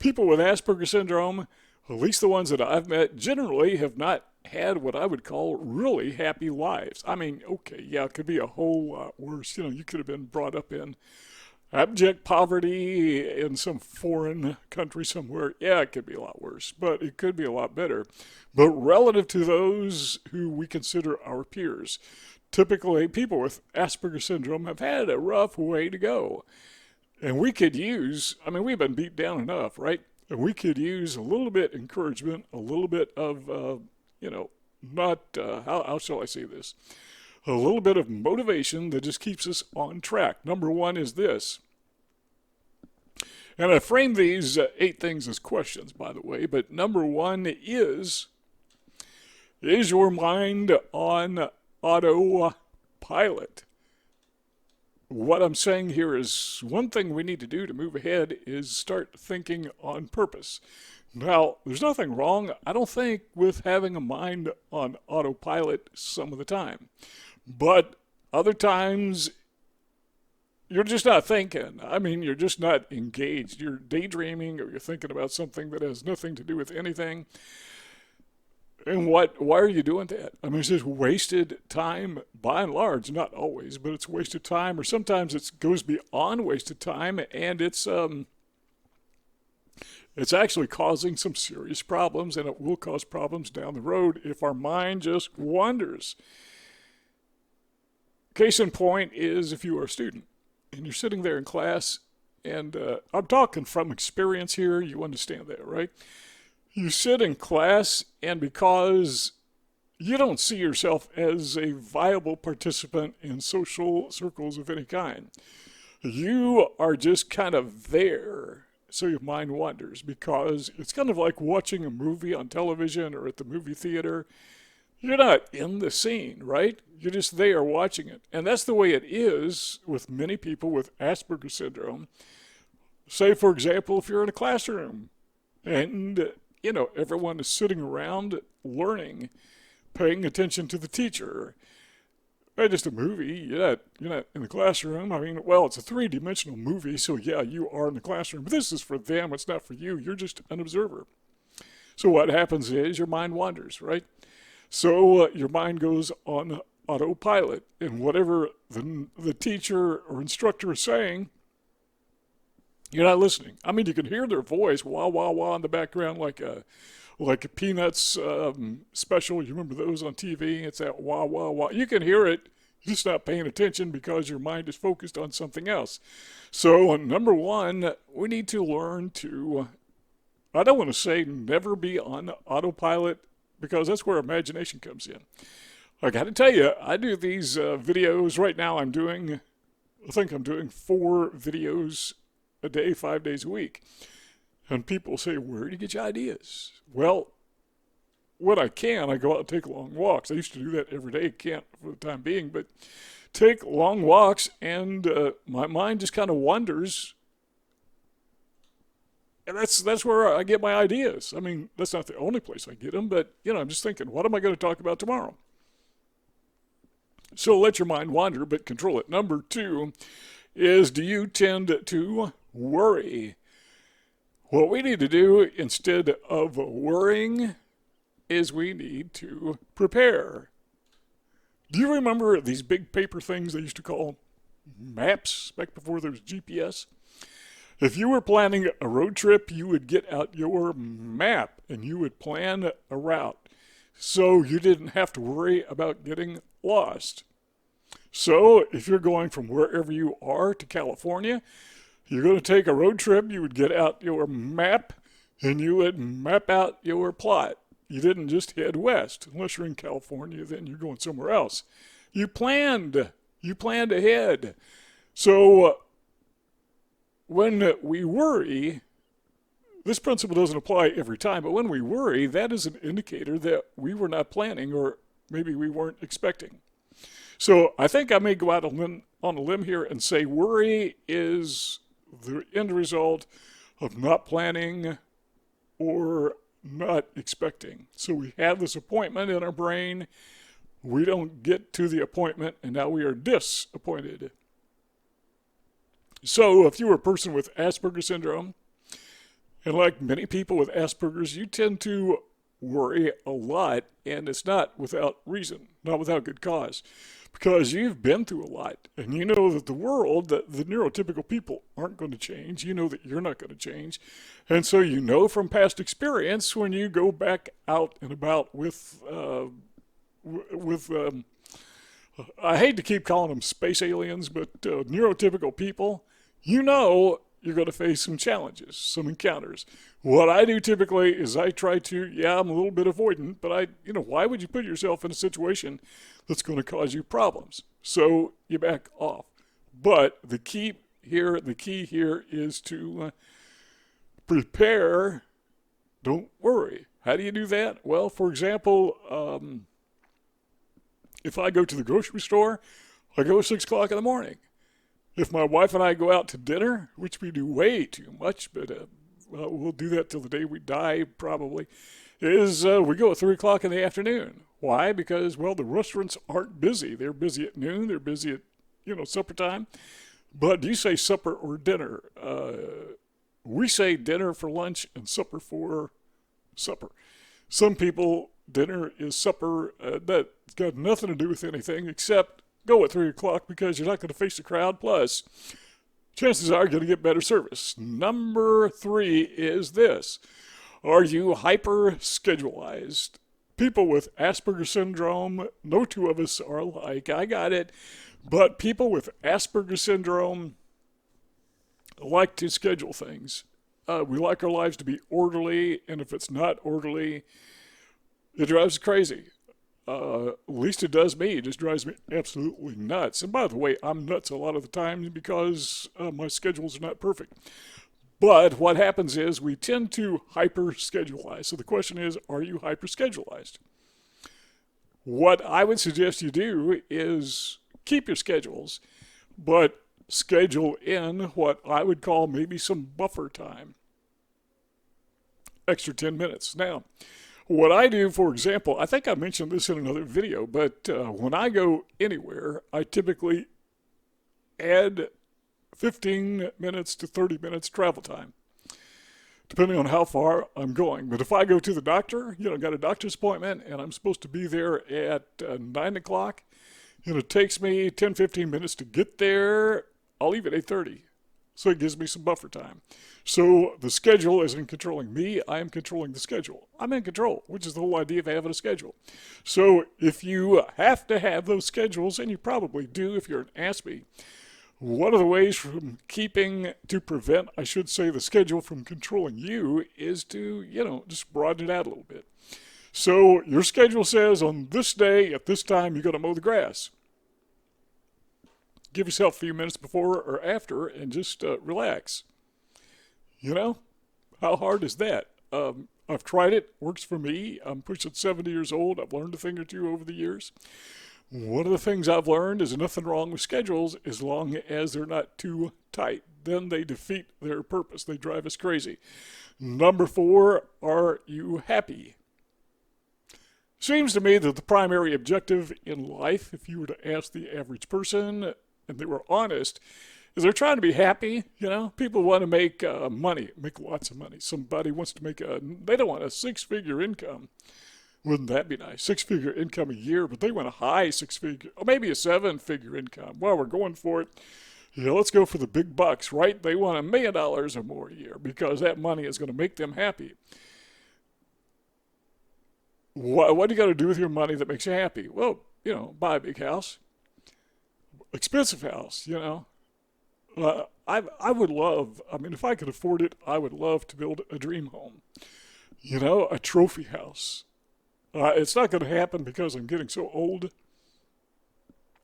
People with Asperger syndrome, at least the ones that I've met, generally have not had what I would call really happy lives. I mean, okay, yeah, it could be a whole lot worse. You could have been brought up in abject poverty in some foreign country somewhere. Yeah, it could be a lot worse, but it could be a lot better. But relative to those who we consider our peers, typically people with Asperger syndrome have had a rough way to go. And we could use, I mean, we've been beat down enough, right? And we could use a little bit encouragement, a little bit of, not, how shall I say this? A little bit of motivation that just keeps us on track. Number one is this. And I frame these 8 things as questions, by the way, but number one is your mind on autopilot? What I'm saying here is one thing we need to do to move ahead is start thinking on purpose. Now, there's nothing wrong, I don't think, with having a mind on autopilot some of the time. But other times, you're just not thinking. I mean, you're just not engaged. You're daydreaming or you're thinking about something that has nothing to do with anything. And why are you doing that? I mean, it's just wasted time by and large, not always, but it's wasted time, or sometimes it goes beyond wasted time, and it's actually causing some serious problems, and it will cause problems down the road if our mind just wanders. Case in point is if you are a student and you're sitting there in class, and I'm talking from experience here, you understand that, right? You sit in class, and because you don't see yourself as a viable participant in social circles of any kind, you are just kind of there. So your mind wanders because it's kind of like watching a movie on television or at the movie theater. You're not in the scene, right? You're just there watching it. And that's the way it is with many people with Asperger syndrome. Say, for example, if you're in a classroom and everyone is sitting around learning, paying attention to the teacher. It's just a movie. You're not in the classroom. I mean, well, it's a 3-dimensional movie, so yeah, you are in the classroom. But this is for them. It's not for you. You're just an observer. So what happens is your mind wanders, right? So your mind goes on autopilot, and whatever the teacher or instructor is saying, you're not listening. I mean, you can hear their voice, wah, wah, wah, in the background, like a Peanuts special. You remember those on TV? It's that wah, wah, wah. You can hear it. You're just not paying attention because your mind is focused on something else. So, number one, we need to learn to, I don't want to say never be on autopilot, because that's where imagination comes in. I got to tell you, I do these videos. Right now I think I'm doing 4 videos a day, 5 days a week. And people say, where do you get your ideas? Well, when I can, I go out and take long walks. I used to do that every day. Can't for the time being, but take long walks, and my mind just kind of wanders. And that's where I get my ideas. I mean, that's not the only place I get them, but, I'm just thinking, what am I going to talk about tomorrow? So let your mind wander, but control it. Number 2 is, do you tend to worry? What we need to do instead of worrying is we need to prepare. Do you remember these big paper things they used to call maps back before there was GPS? If you were planning a road trip, you would get out your map and you would plan a route so you didn't have to worry about getting lost. So if you're going from wherever you are to California, you're going to take a road trip, you would get out your map and you would map out your plot. You didn't just head west. Unless you're in California, then you're going somewhere else. You planned ahead. So when we worry, this principle doesn't apply every time, but when we worry, that is an indicator that we were not planning, or maybe we weren't expecting. So I think I may go out on a limb here and say worry is the end result of not planning or not expecting. So we have this appointment in our brain. We don't get to the appointment, and now we are disappointed. So if you were a person with Asperger syndrome, And like many people with Asperger's, you tend to worry a lot, and it's not without reason, not without good cause, because you've been through a lot, and you know that the world, that the neurotypical people aren't going to change. You know that you're not going to change, and so you know from past experience when you go back out and about with I hate to keep calling them space aliens, but neurotypical people, you know you're going to face some challenges, some encounters. What I do typically is I try to, yeah, I'm a little bit avoidant, but why would you put yourself in a situation that's going to cause you problems? So you back off. But the key here is to prepare. Don't worry. How do you do that? Well, for example, if I go to the grocery store, I go at 6 o'clock in the morning. If my wife and I go out to dinner, which we do way too much, but we'll do that till the day we die probably, is we go at 3 o'clock in the afternoon. Why? Because, well, the restaurants aren't busy. They're busy at noon. They're busy at, supper time. But do you say supper or dinner? We say dinner for lunch and supper for supper. Some people, dinner is supper. That's got nothing to do with anything except go at 3 o'clock because you're not going to face the crowd. Plus, chances are you're going to get better service. Number 3 is this. Are you hyper-schedulized? People with Asperger syndrome, no two of us are alike. I got it. But people with Asperger syndrome like to schedule things. We like our lives to be orderly, and if it's not orderly, it drives us crazy. At least it does me. It just drives me absolutely nuts. And by the way, I'm nuts a lot of the time because my schedules are not perfect. But what happens is we tend to hyper-schedulize. So the question is, are you hyper-schedulized? What I would suggest you do is keep your schedules, but schedule in what I would call maybe some buffer time. Extra 10 minutes. Now, what I do, for example, I think I mentioned this in another video, but when I go anywhere, I typically add 15 minutes to 30 minutes travel time, depending on how far I'm going. But if I go to the doctor, got a doctor's appointment, and I'm supposed to be there at 9 o'clock, it takes me 10, 15 minutes to get there. I'll leave at 8:30. So it gives me some buffer time. So the schedule isn't controlling me. I am controlling the schedule. I'm in control, which is the whole idea of having a schedule. So if you have to have those schedules, and you probably do if you're an Aspie, one of the ways to prevent, I should say, the schedule from controlling you is to, just broaden it out a little bit. So your schedule says on this day, at this time, you're going to mow the grass. Give yourself a few minutes before or after and just relax. How hard is that? I've tried it. Works for me. I'm pushing 70 years old. I've learned a thing or two over the years. One of the things I've learned is nothing wrong with schedules as long as they're not too tight. Then they defeat their purpose. They drive us crazy. Number 4, are you happy? Seems to me that the primary objective in life, if you were to ask the average person, and they were honest, is they're trying to be happy. People want to make money, make lots of money. Somebody wants to they don't want a 6-figure income. Wouldn't that be nice? 6-figure income a year, but they want a high 6-figure, or maybe a 7-figure income. Well, we're going for it. Let's go for the big bucks, right? They want $1 million or more a year because that money is going to make them happy. What do you got to do with your money that makes you happy? Well, buy a big house. Expensive house, I would love, if I could afford it, I would love to build a dream home. A trophy house. It's not going to happen because I'm getting so old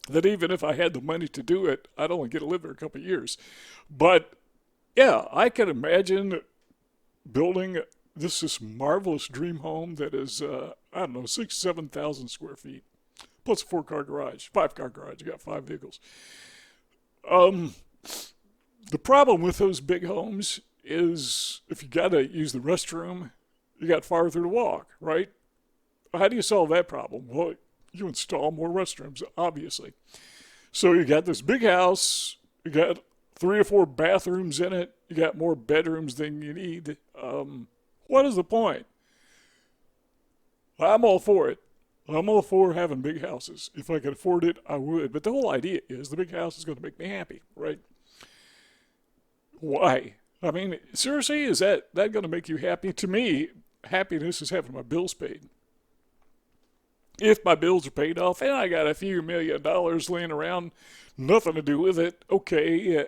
that even if I had the money to do it, I'd only get to live there a couple of years. But, yeah, I can imagine building this marvelous dream home that is, 7,000 square feet. Plus a 4-car garage, 5-car garage. You got 5 vehicles. The problem with those big homes is if you got to use the restroom, you got farther to walk, right? How do you solve that problem? Well, you install more restrooms, obviously. So you got this big house, you got 3 or 4 bathrooms in it, you got more bedrooms than you need. What is the point? I'm all for it. I'm all for having big houses. If I could afford it, I would. But the whole idea is the big house is going to make me happy, right? Why? I mean, seriously, is that going to make you happy? To me, happiness is having my bills paid. If my bills are paid off and I got a few $1,000,000 laying around, nothing to do with it, okay,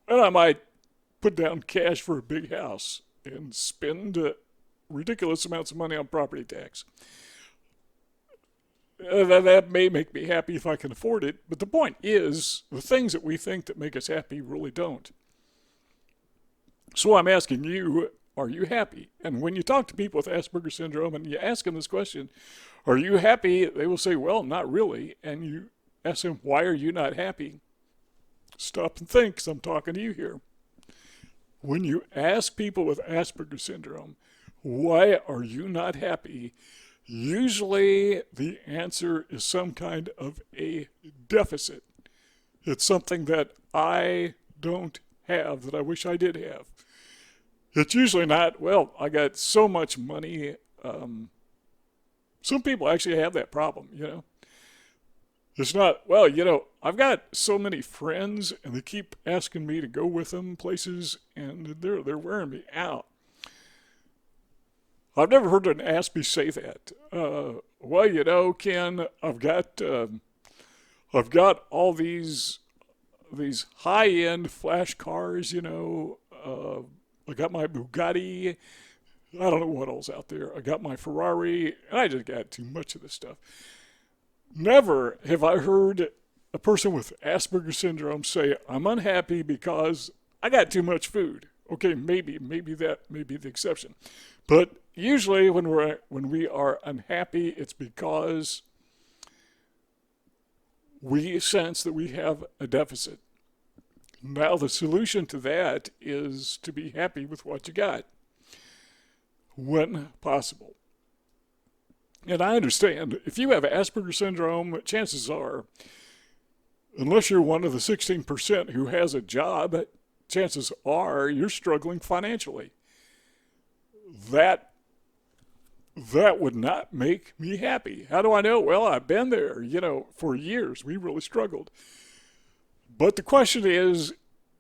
and I might put down cash for a big house and spend ridiculous amounts of money on property tax. That may make me happy if I can afford it, but the point is, the things that we think that make us happy really don't. So I'm asking you, are you happy? And when you talk to people with Asperger syndrome and you ask them this question, are you happy? They will say, well, not really. And you ask them, why are you not happy? Stop and think, 'cause I'm talking to you here. When you ask people with Asperger syndrome, why are you not happy? Usually the answer is some kind of a deficit. It's something that I don't have that I wish I did have. It's usually not, well, I got so much money. Some people actually have that problem, you know. It's not, well, you know, I've got so many friends and they keep asking me to go with them places and they're wearing me out. I've never heard an Aspie say that. Well, you know, Ken, I've got all these high-end flash cars, you know. I got my Bugatti. I don't know what else out there. I got my Ferrari, and I just got too much of this stuff. Never have I heard a person with Asperger syndrome say, I'm unhappy because I got too much food. Okay, maybe that may be the exception. But usually when we are unhappy, it's because we sense that we have a deficit. Now the solution to that is to be happy with what you got when possible. And I understand, if you have Asperger syndrome, chances are, unless you're one of the 16% who has a job, chances are you're struggling financially. That would not make me happy. How do I know? Well, I've been there, you know, for years. We really struggled. But the question is,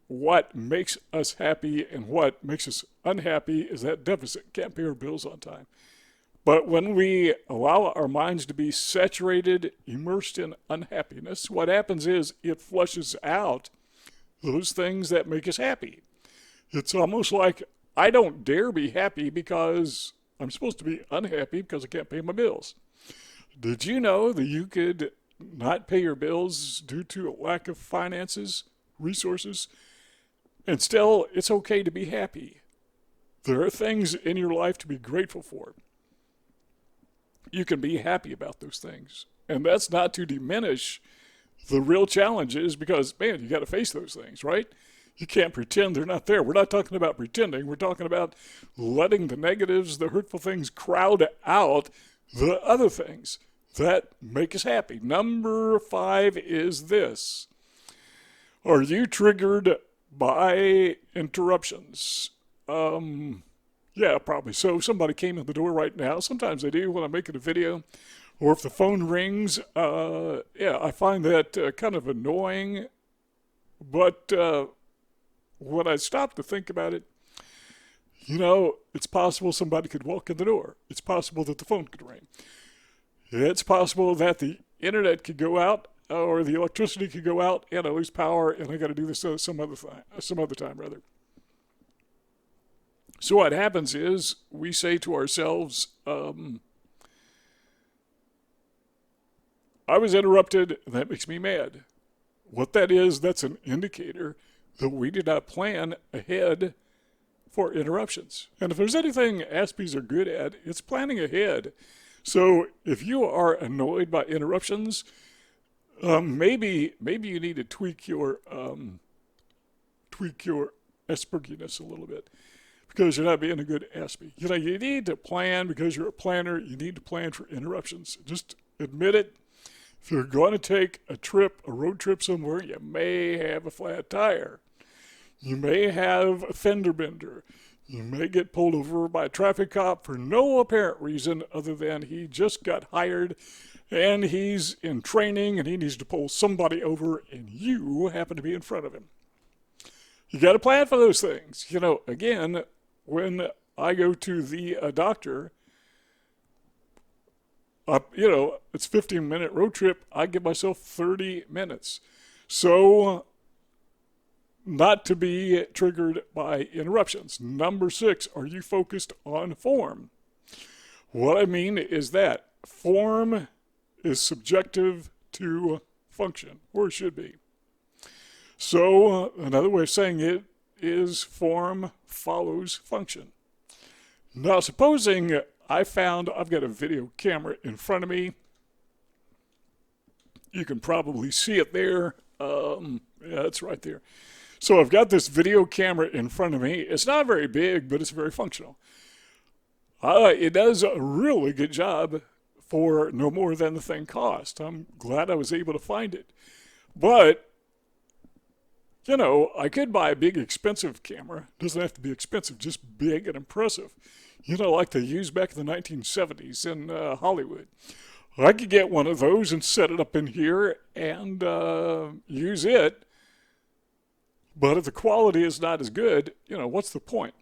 what makes us happy and what makes us unhappy is that deficit. Can't pay our bills on time. But when we allow our minds to be saturated, immersed in unhappiness, what happens is it flushes out those things that make us happy. It's almost like I don't dare be happy because I'm supposed to be unhappy because I can't pay my bills. Did you know that you could not pay your bills due to a lack of finances, resources, and still it's okay to be happy? There are things in your life to be grateful for. You can be happy about those things. And that's not to diminish the real challenges because, man, you got to face those things, right? You can't pretend they're not there. We're not talking about pretending. We're talking about letting the negatives, the hurtful things crowd out the other things that make us happy. Number 5 is this. Are you triggered by interruptions? Yeah, probably. So somebody came in the door right now. Sometimes they do when I'm making a video. Or if the phone rings, yeah, I find that kind of annoying. But when I stop to think about it, you know, it's possible somebody could walk in the door. It's possible that the phone could ring. It's possible that the internet could go out or the electricity could go out and I lose power and I got to do this some other time rather. So what happens is we say to ourselves, I was interrupted, and that makes me mad. What that is, that's an indicator that we did not plan ahead for interruptions. And if there's anything Aspies are good at, it's planning ahead. So if you are annoyed by interruptions, maybe you need to tweak your Asperginess a little bit because you're not being a good Aspie. You know, you need to plan because you're a planner. You need to plan for interruptions. Just admit it. If you're going to take a road trip somewhere, you may have a flat tire. You may have a fender bender. You may get pulled over by a traffic cop for no apparent reason other than he just got hired and he's in training and he needs to pull somebody over and you happen to be in front of him. You got to plan for those things. You know, again, when I go to the doctor, it's a 15-minute road trip. I give myself 30 minutes. So, not to be triggered by interruptions. Number 6, are you focused on form? What I mean is that form is subjective to function, or it should be. So, another way of saying it is form follows function. Now, supposing I've got a video camera in front of me. You can probably see it there. Yeah, it's right there. So I've got this video camera in front of me. It's not very big, but it's very functional. It does a really good job for no more than the thing cost. I'm glad I was able to find it. But, you know, I could buy a big expensive camera. It doesn't have to be expensive, just big and impressive. You know, like they used back in the 1970s in Hollywood. I could get one of those and set it up in here and use it. But if the quality is not as good, you know, what's the point?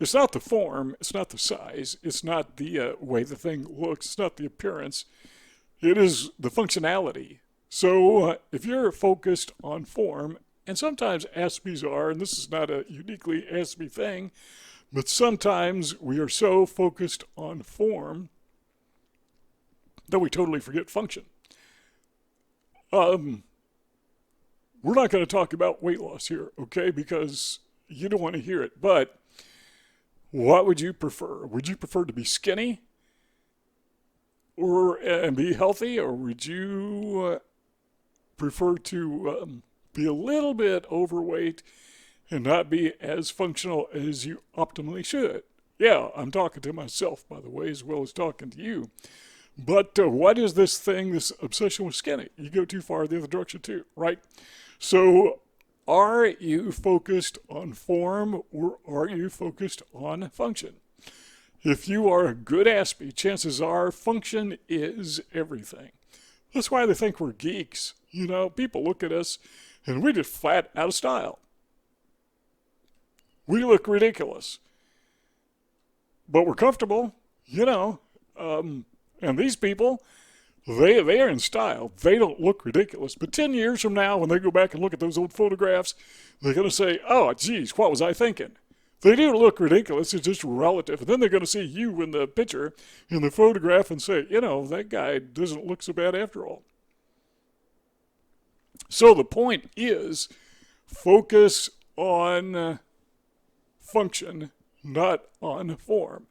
It's not the form, it's not the size, it's not the way the thing looks, it's not the appearance. It is the functionality. So if you're focused on form, and sometimes Aspies are, and this is not a uniquely Aspie thing, but sometimes we are so focused on form that we totally forget function. We're not going to talk about weight loss here, okay, because you don't want to hear it. But what would you prefer? Would you prefer to be skinny and be healthy, or would you prefer to be a little bit overweight and not be as functional as you optimally should? Yeah, I'm talking to myself, by the way, as well as talking to you. But what is this thing, this obsession with skinny? You go too far the other direction too, right? So are you focused on form or are you focused on function? If you are a good Aspie, chances are function is everything. That's why they think we're geeks. You know, people look at us and we just flat out of style. We look ridiculous. But we're comfortable, you know. And these people, they are in style. They don't look ridiculous. But 10 years from now, when they go back and look at those old photographs, they're going to say, oh, geez, what was I thinking? They do look ridiculous. It's just relative. And then they're going to see you in the picture, in the photograph, and say, you know, that guy doesn't look so bad after all. So the point is, focus on function, not on form.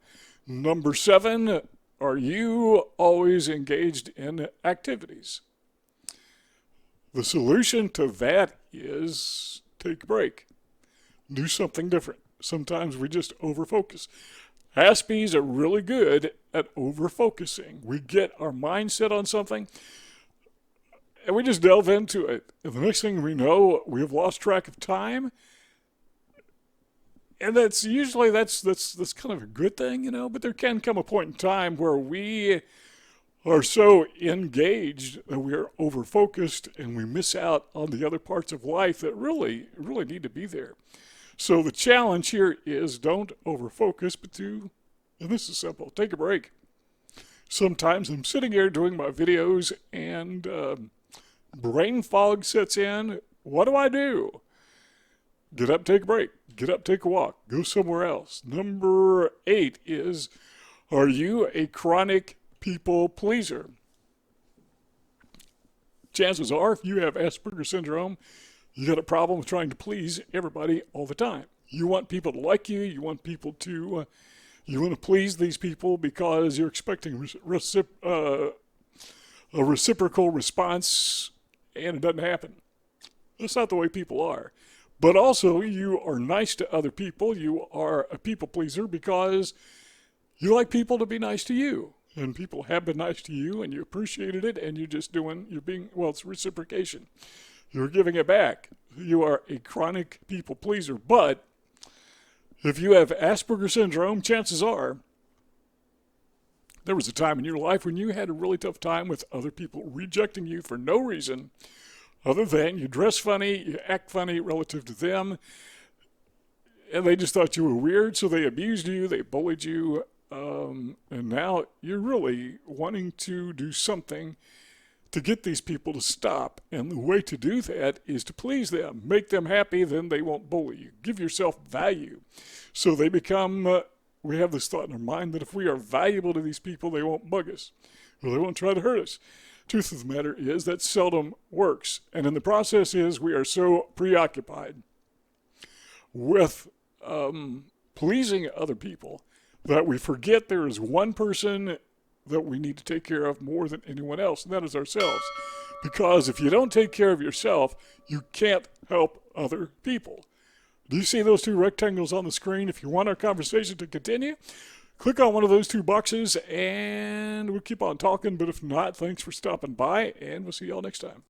Number 7, are you always engaged in activities? The solution to that is take a break. Do something different. Sometimes we just overfocus. Aspies are really good at overfocusing. We get our mindset on something and we just delve into it. And the next thing we know, we have lost track of time. And that's usually that's kind of a good thing, you know, but there can come a point in time where we are so engaged that we are overfocused and we miss out on the other parts of life that really need to be there. So the challenge here is don't overfocus, but and this is simple, take a break. Sometimes I'm sitting here doing my videos and brain fog sets in. What do? Get up, take a break. Get up, take a walk. Go somewhere else. Number 8 is, are you a chronic people pleaser? Chances are, if you have Asperger syndrome, you got a problem with trying to please everybody all the time. You want people to like you. You want people to, you want to please these people because you're expecting a reciprocal response, and it doesn't happen. That's not the way people are. But also, you are nice to other people. You are a people pleaser because you like people to be nice to you. And people have been nice to you, and you appreciated it, and it's reciprocation. You're giving it back. you are a chronic people pleaser. But if you have Asperger syndrome, chances are there was a time in your life when you had a really tough time with other people rejecting you for no reason other than you dress funny, you act funny relative to them, and they just thought you were weird, so they abused you, they bullied you, and now you're really wanting to do something to get these people to stop. And the way to do that is to please them. Make them happy, then they won't bully you. Give yourself value. So they become, we have this thought in our mind that if we are valuable to these people, they won't bug us, or they won't try to hurt us. Truth of the matter is that seldom works. And in the process is we are so preoccupied with pleasing other people that we forget there is one person that we need to take care of more than anyone else, and that is ourselves. Because if you don't take care of yourself, you can't help other people. Do you see those two rectangles on the screen? If you want our conversation to continue, click on one of those two boxes and we'll keep on talking. But if not, thanks for stopping by, and we'll see y'all next time.